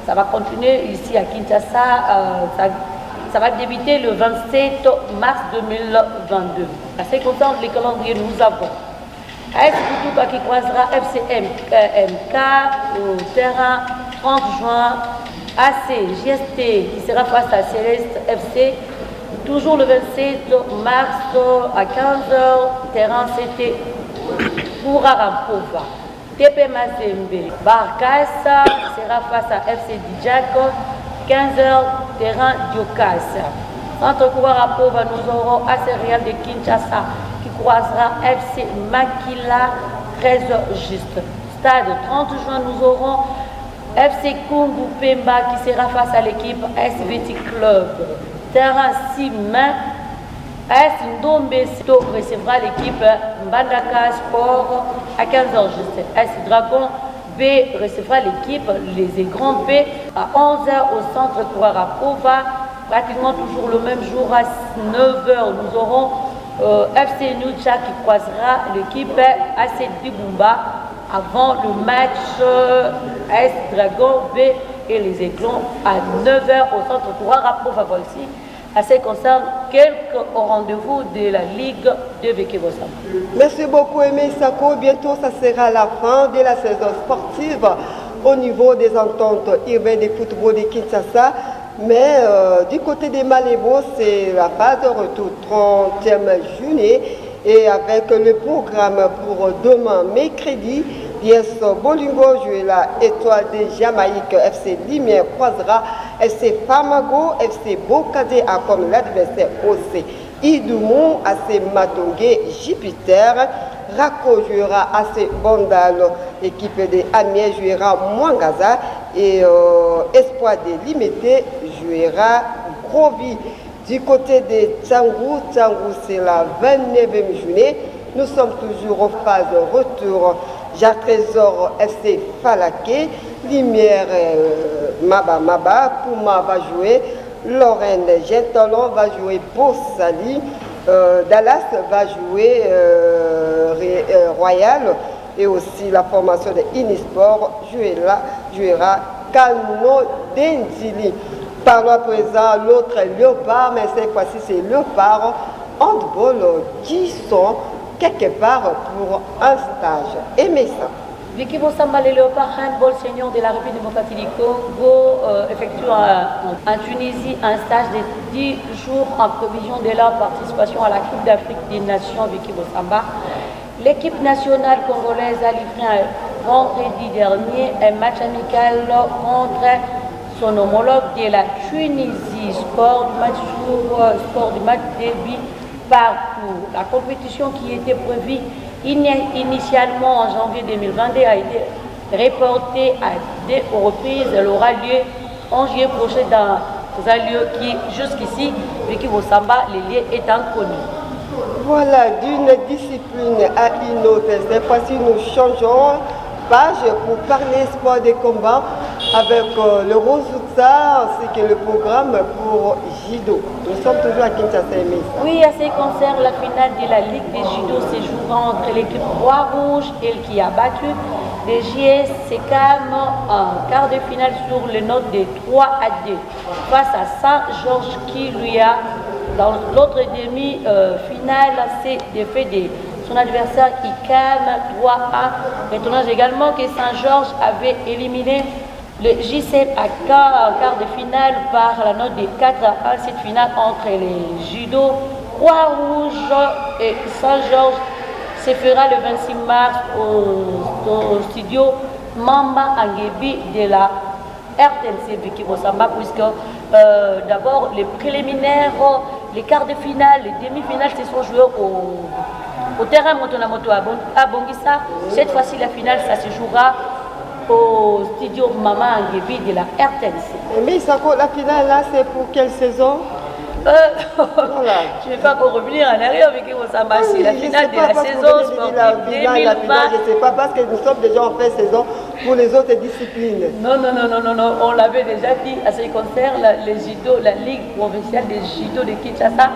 ça va continuer ici à Kinshasa. Ça va débuter le 27 mars 2022. À ce qui concerne les calendriers, nous avons AS Boutouka qui croisera FCM MK au terrain 30 juin. AC GST qui sera face à Céleste FC. Toujours le 27 mars à 15h, terrain CT pour Arampova. TP Mazembe Barkas sera face à FC Dijak. 15h, terrain Diokas. Entre Arampova, nous aurons AC Real de Kinshasa qui croisera FC Makila 13h juste. Stade 30 juin, nous aurons FC Kungu Pemba qui sera face à l'équipe SVT Club. Terrain 6 mains. AS Ndombe Sito recevra l'équipe Mbandaka Sport à 15h juste. AS Dragon B recevra l'équipe Les Aigrons B à 11h au centre Kouarapova. Pratiquement toujours le même jour à 9h, nous aurons FC Nucha qui croisera l'équipe AC Dibumba avant le match AS Dragon B et les Aiglons à 9h au centre Kouarapova. Voici à ce qui concerne quelques rendez-vous de la Ligue de Vicky Bossamba. Merci beaucoup Aimé Sako. Bientôt ça sera la fin de la saison sportive au niveau des ententes urbaines de football de Kinshasa. Mais du côté des Malébo, c'est la phase de retour 30e juillet et avec le programme pour demain mercredi, DS Bolingo jouera Étoile de Jamaïque, FC Lumière croisera FC Famago, FC Bokade a comme l'adversaire OC Idoumou, AC Matongé Jupiter, Rako jouera AC Bondal, équipe de Amiens jouera Mwangaza et Espoir de Limité jouera Grovi. Du côté de Tchangou, c'est la 29e journée. Nous sommes toujours en phase de retour. Jacques Trésor FC Falaké, Lumière Maba, Pouma va jouer, Lorraine Gentalon va jouer Bossali, Dallas va jouer Royal et aussi la formation de Inisport jouera Kano Denzili. Parlons à présent l'autre Léopard, mais cette fois-ci c'est Léopard Handball qui sont quelque part pour un stage. Aimez ça. Vicky Bossamba, les Léopards Handball Senior de la République démocratique du Congo effectuent en Tunisie un stage de 10 jours en prévision de leur participation à la Coupe d'Afrique des Nations. Vicky Bossamba. L'équipe nationale congolaise a livré vendredi dernier un match amical contre son homologue de la Tunisie. Sport du match début partout. La compétition qui était prévue initialement en janvier 2022 a été reportée à 2 reprises. Elle aura lieu en juillet prochain dans un lieu qui, jusqu'ici, Vicky Bossamba, les lieux étant connus. Voilà, d'une discipline à une autre. Cette fois-ci, nous changeons page pour parler sport de combat avec le Rosutsa ainsi que le programme pour Judo. Nous sommes toujours à Kinshasa. Oui, à ce qui concerne la finale de la Ligue des Judo, c'est jouant entre l'équipe Roi-Rouge, elle qui a battu les JS Secam en quart de finale sur le note de 3-2 face à Saint-Georges qui lui a, dans l'autre demi-finale, c'est défait de son adversaire ICAM 3-1. Retenons également que Saint-Georges avait éliminé le JC à quart de finale par la note de 4-1. Cette finale entre les judo Croix-Rouge et Saint-Georges se fera le 26 mars au studio Mamba Angebi de la RTNC Vicky Bossamba, puisque d'abord les préliminaires, les quarts de finale, les demi-finales se sont joués au terrain Motonamoto à Bongissa. Cette fois-ci, la finale, ça se jouera au studio Mama Angebi de la RTNC. Mais Sako, la finale là, c'est pour quelle saison? Voilà. Je ne vais pas encore revenir en arrière avec Osama. C'est la finale de la saison sportive 2020. Je ne sais pas parce que nous sommes déjà en fin de saison pour les autres disciplines. Non. On l'avait déjà dit à ce qui concerne les judo, la Ligue provinciale des judo de Kinshasa.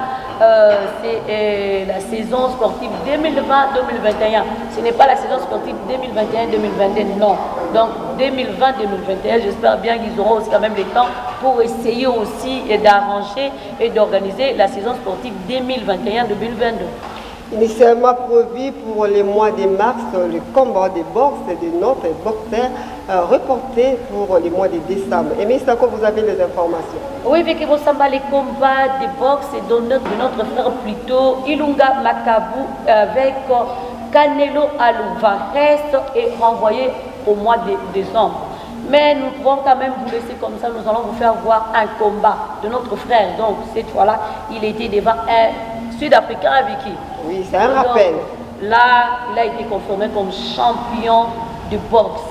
C'est la saison sportive 2020-2021. Ce n'est pas la saison sportive 2021-2022, non. Donc 2020-2021, j'espère bien qu'ils auront aussi quand même le temps pour essayer aussi d'arranger et d'organiser la saison sportive 2021-2022. Initialement prévu pour les mois de mars, le combat de boxe de notre boxeur reporté pour les mois de décembre. Et mais Sako, vous avez des informations? Oui, Vicky Bossamba, les combats de boxe de notre frère plutôt, Ilunga Makabu avec Canelo Alouva reste et renvoyé au mois de décembre. Mais nous pouvons quand même vous laisser comme ça, nous allons vous faire voir un combat de notre frère. Donc cette fois-là, il était devant un Sud-Africain avec qui? Oui, c'est un rappel. Là, il a été confirmé comme champion de boxe,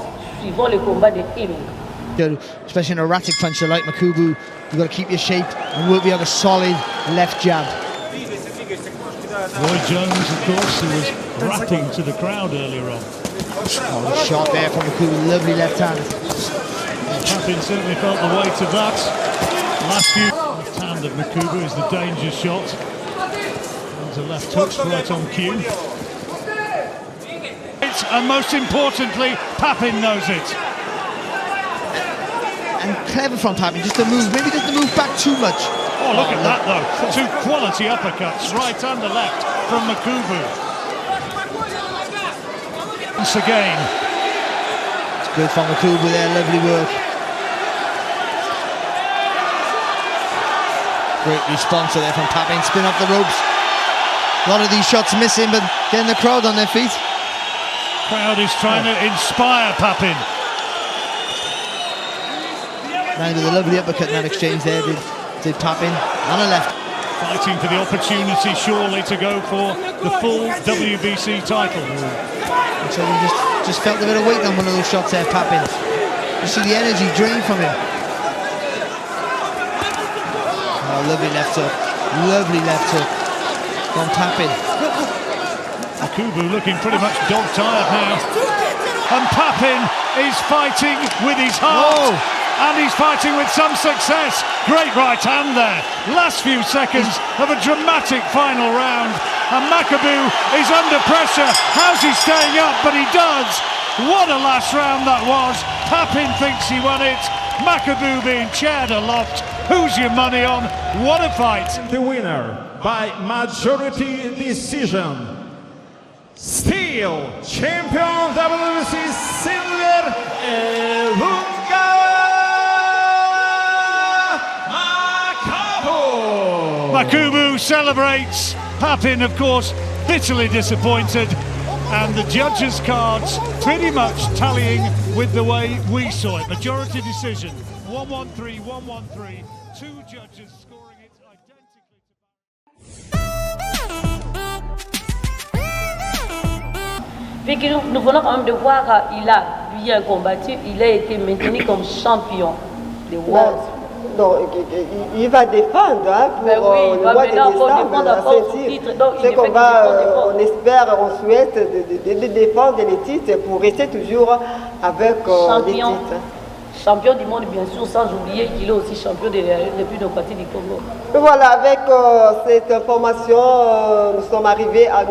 suivant le combat de Ilunga. Especially an erratic puncher like Makubu, you've got to keep your shape and work with a solid left jab. Roy Jones, of course, who was rapping to the crowd earlier on. Oh, shot there from Makubu, lovely left hand. Papin certainly felt the weight of that. Last few left hand of Makubu is the danger shot. And a left hook right on cue. And most importantly, Papin knows it. And clever from Papin, just to move, maybe just to move back too much. Oh, look at that though. Two quality uppercuts, right and the left from Makubu. Once again. It's good from Makubu there, lovely work. Great response there from Papin, spin off the ropes. A lot of these shots missing, but getting the crowd on their feet. Crowd is trying to inspire Papin. Landed a lovely uppercut in that exchange there, did Papin on the left. Fighting for the opportunity surely to go for the full WBC title. So he just felt a bit of weight on one of those shots there, Papin. You see the energy drain from him. Oh, lovely left hook. Lovely left hook from Papin. Makubu looking pretty much dog-tired now. And Papin is fighting with his heart. Oh. And he's fighting with some success. Great right hand there. Last few seconds of a dramatic final round. And Makabu is under pressure. How's he staying up? But he does. What a last round that was. Papin thinks he won it. Makabu being chaired aloft. Who's your money on? What a fight. The winner by majority decision. Still champion WBC Silver Ilunga Makabu. Makubu celebrates. Papin, of course, bitterly disappointed. And the judges' cards pretty much tallying with the way we saw it. Majority decision. 1-1-3, 1-1-3. Two judges scoring it identically. Puis que nous venons quand même de voir qu'il a bien combattu, il a été maintenu comme champion des Worlds. Donc, il va défendre pour Ben oui, il le va mois de maintenant encore décembre, défendre la encore son ceinture. titre. Donc, il Ce ne fait que combat, défendre. on espère, on souhaite de défendre les titres pour rester toujours avec les Champion. titres. Champion du monde, bien sûr, sans oublier qu'il est aussi champion depuis nos parties du Congo. Et voilà, avec cette information, nous sommes arrivés à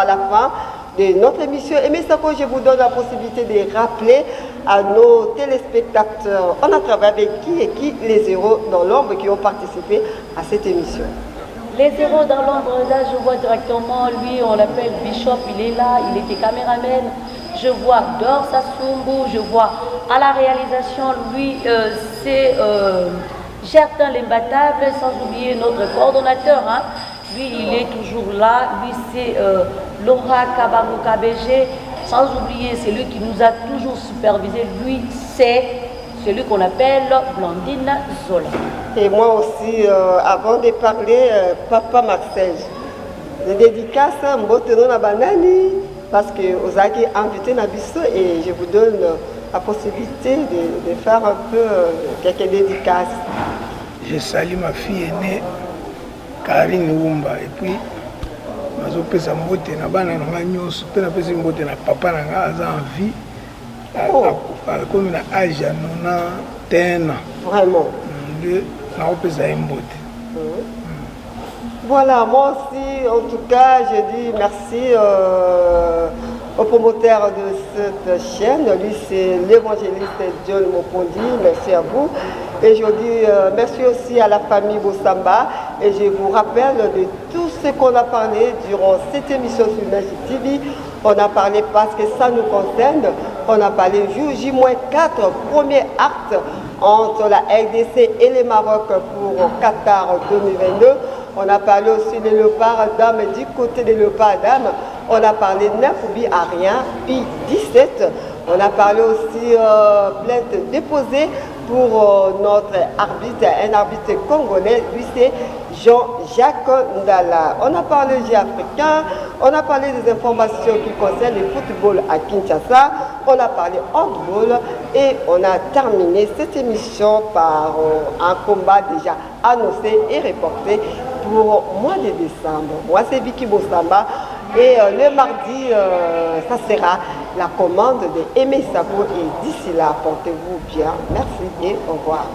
la fin de notre émission. Et mais Sako, je vous donne la possibilité de rappeler à nos téléspectateurs, on a travaillé avec qui et qui les héros dans l'ombre qui ont participé à cette émission. Les héros dans l'ombre, là je vois directement, lui on l'appelle Bishop, il est là, il était caméraman. Je vois Dor Sassumbu, je vois à la réalisation, lui c'est Gertin l'imbattable, sans oublier notre coordonnateur. Hein. Lui il est toujours là, lui c'est Laura Kabaruka BG, sans oublier c'est lui qui nous a toujours supervisé, lui c'est celui qu'on appelle Blandine Zola. Et moi aussi, avant de parler, Papa Marcel, je dédicace Mboteno na Banani parce que vous avez invité Nabiso et je vous donne la possibilité de faire un peu quelques dédicaces. Je salue ma fille aînée, Karine Wumba, et puis je pèse Mbote na bana na nyonso, pe na pèse Mbote na papa na nga aza en vie. Comme il a âge à 91 ans. Vraiment. Voilà, moi aussi, en tout cas, je dis merci au promoteur de cette chaîne. Lui, c'est l'évangéliste John Mokondi. Merci à vous. Et je dis merci aussi à la famille Bossamba. Et je vous rappelle de tout ce qu'on a parlé durant cette émission sur Magic TV. On a parlé parce que ça nous concerne. On a parlé jour J-4, premier acte entre la RDC et le Maroc pour Qatar 2022. On a parlé aussi des léopards d'âme du côté des léopards d'âme. On a parlé 9 billes à rien, puis 17. On a parlé aussi plainte déposée pour notre arbitre, un arbitre congolais, lui c'est Jean-Jacques Ndala. On a parlé du jeu africain, on a parlé des informations qui concernent le football à Kinshasa, on a parlé handball et on a terminé cette émission par un combat déjà annoncé et reporté pour le mois de décembre. Moi c'est Vicky Bossamba et le mardi ça sera la commande de Aimé Savo et d'ici là portez-vous bien. Merci et au revoir.